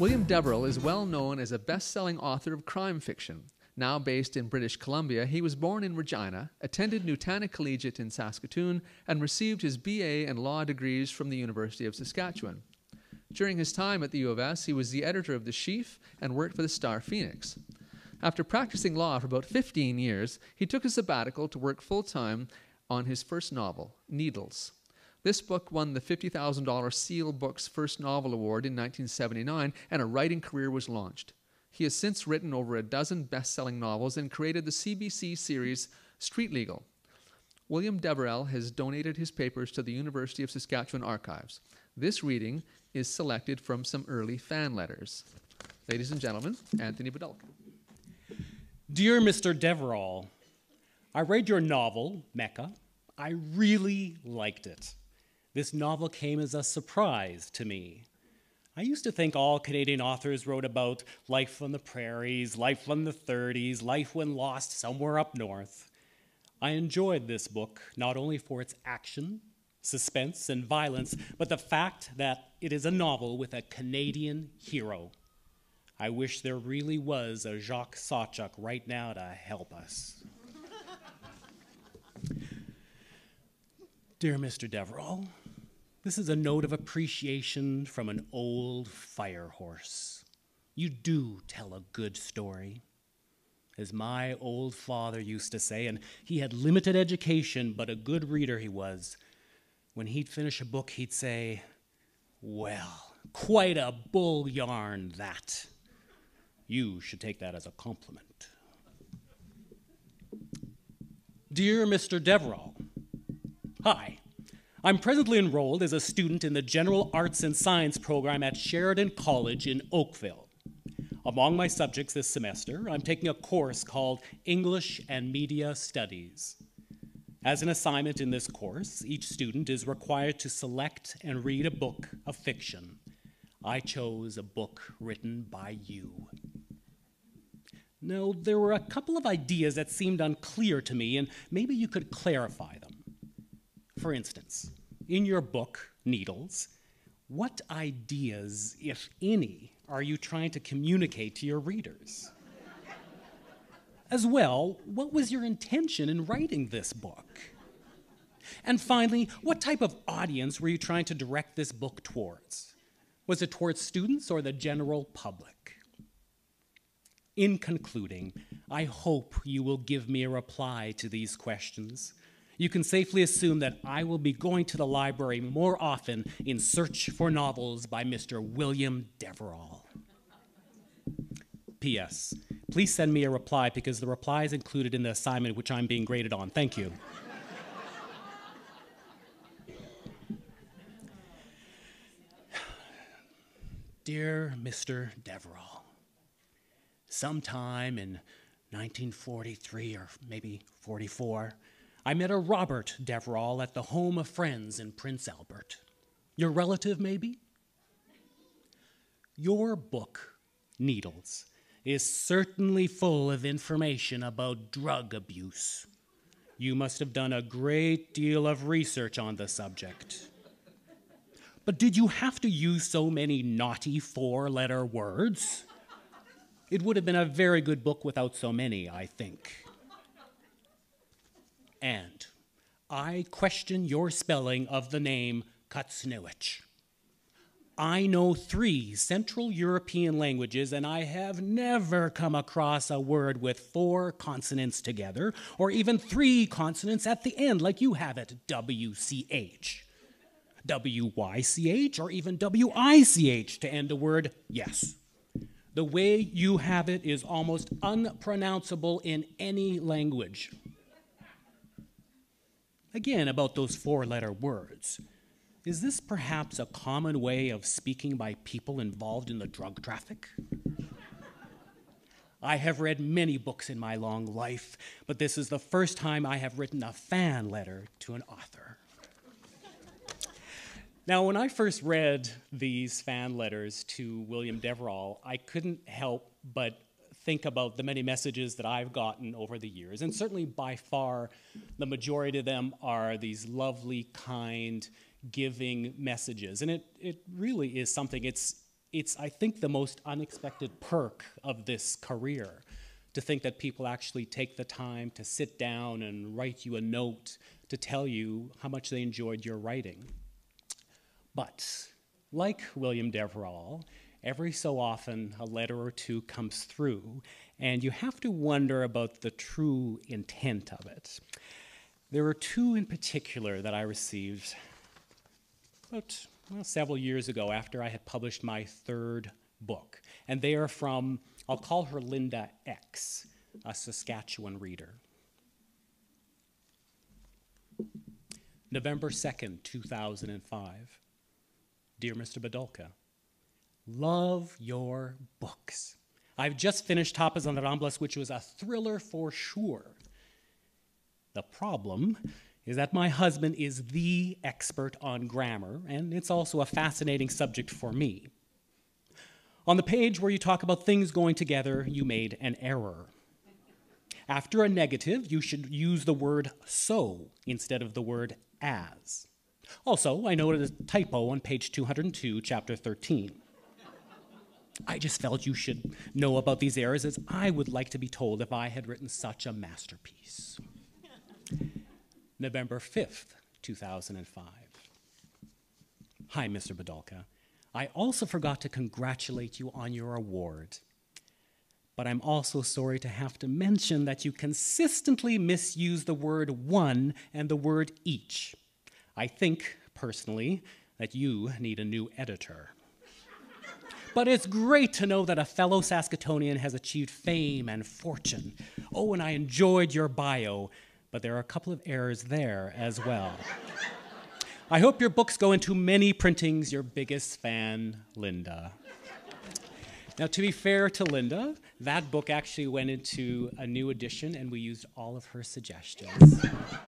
William Deverell is well known as a best-selling author of crime fiction. Now based in British Columbia, he was born in Regina, attended Newtana Collegiate in Saskatoon, and received his BA and law degrees from the University of Saskatchewan. During his time at the U of S, he was the editor of The Sheaf and worked for the Star Phoenix. After practicing law for about 15 years, he took a sabbatical to work full-time on his first novel, Needles. This book won the $50,000 Seal Books First Novel Award in 1979, and a writing career was launched. He has since written over a dozen best-selling novels and created the CBC series Street Legal. William Deverell has donated his papers to the University of Saskatchewan Archives. This reading is selected from some early fan letters. Ladies and gentlemen, Anthony Bidulka. Dear Mr. Deverell, I read your novel, Mecca. I really liked it. This novel came as a surprise to me. I used to think all Canadian authors wrote about life on the prairies, life in the 30s, life when lost somewhere up north. I enjoyed this book not only for its action, suspense, and violence, but the fact that it is a novel with a Canadian hero. I wish there really was a Jacques Sawchuk right now to help us. Dear Mr. Deverell, this is a note of appreciation from an old fire horse. You do tell a good story. As my old father used to say, and he had limited education, but a good reader he was, when he'd finish a book, he'd say, "Well, quite a bull yarn, that." You should take that as a compliment. Dear Mr. Deverell, hi. I'm presently enrolled as a student in the General Arts and Science program at Sheridan College in Oakville. Among my subjects this semester, I'm taking a course called English and Media Studies. As an assignment in this course, each student is required to select and read a book of fiction. I chose a book written by you. Now, there were a couple of ideas that seemed unclear to me, and maybe you could clarify them. For instance, in your book, Needles, what ideas, if any, are you trying to communicate to your readers? As well, what was your intention in writing this book? And finally, what type of audience were you trying to direct this book towards? Was it towards students or the general public? In concluding, I hope you will give me a reply to these questions. You can safely assume that I will be going to the library more often in search for novels by Mr. William Deverell. P.S. Please send me a reply because the reply is included in the assignment which I'm being graded on. Thank you. Dear Mr. Deverell, sometime in 1943 or maybe 44, I met a Robert Deverell at the Home of Friends in Prince Albert. Your relative, maybe? Your book, Needles, is certainly full of information about drug abuse. You must have done a great deal of research on the subject. But did you have to use so many naughty four-letter words? It would have been a very good book without so many, I think. And I question your spelling of the name Kutsnewicz. I know 3 Central European languages, and I have never come across a word with 4 consonants together, or even 3 consonants at the end, like you have it, WCH, WYCH, or even WICH to end a word, yes. The way you have it is almost unpronounceable in any language. Again, about those 4-letter words. Is this perhaps a common way of speaking by people involved in the drug traffic? I have read many books in my long life, but this is the first time I have written a fan letter to an author. Now, when I first read these fan letters to William Deverell, I couldn't help but think about the many messages that I've gotten over the years. And certainly by far, the majority of them are these lovely, kind, giving messages. And it really is something. It's It's, I think, the most unexpected perk of this career, to think that people actually take the time to sit down and write you a note to tell you how much they enjoyed your writing. But, like William Deverell, every so often a letter or two comes through, and you have to wonder about the true intent of it. There were two in particular that I received about several years ago after I had published my third book. And they are from, I'll call her Linda X, a Saskatchewan reader. November 2nd, 2005. Dear Mr. Bidulka, love your books. I've just finished Tapas on the Ramblas, which was a thriller for sure. The problem is that my husband is the expert on grammar, and it's also a fascinating subject for me. On the page where you talk about things going together, you made an error. After a negative, you should use the word so instead of the word as. Also, I noted a typo on page 202, chapter 13. I just felt you should know about these errors, as I would like to be told if I had written such a masterpiece. November 5th, 2005. Hi, Mr. Bidulka. I also forgot to congratulate you on your award. But I'm also sorry to have to mention that you consistently misuse the word one and the word each. I think, personally, that you need a new editor. But it's great to know that a fellow Saskatoonian has achieved fame and fortune. Oh, and I enjoyed your bio, but there are a couple of errors there as well. I hope your books go into many printings. Your biggest fan, Linda. Now, to be fair to Linda, that book actually went into a new edition, and we used all of her suggestions.